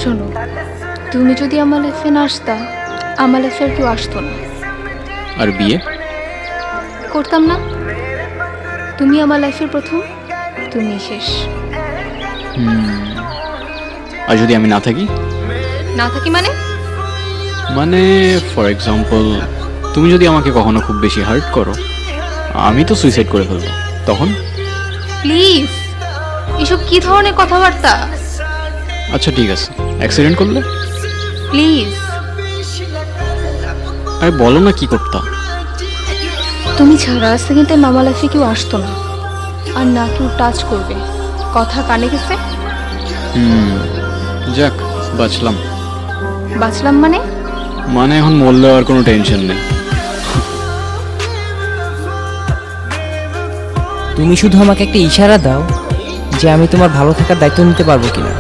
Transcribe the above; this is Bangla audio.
শোনো, তুমি যদি আমার লাইফে না আসতা, আমার লাইফে আর কেউ আসতো না। আর বিয়ে করতাম না। তুমি আমার লাইফের প্রথম, তুমি শেষ। আর যদি আমি না থাকি? না থাকি মানে? মানে ফর এক্সাম্পল, তুমি যদি আমাকে কখনো খুব বেশি হার্ট করো, আমি তো সুইসাইড করে ফেলবো, তখন? প্লিজ, এসব কি ধরনের কথাবার্তা? আচ্ছা ঠিক আছে, অ্যাক্সিডেন্ট করলে? প্লিজ। আরে বলো না কি করতা। তুমি ছাড়া সেকেন্ডে মামা লাইফে কেউ আসতো না, আর না কেউ টাচ করবে। কথা কানে গেছে? যাক, বাঁচলাম। বাঁচলাম মানে? মানে এখন মরলে আর কোনো টেনশন নেই। তুমি শুধু আমাকে একটা ইশারা দাও যে আমি তোমার ভালো থাকার দায়িত্ব নিতে পারবো কিনা।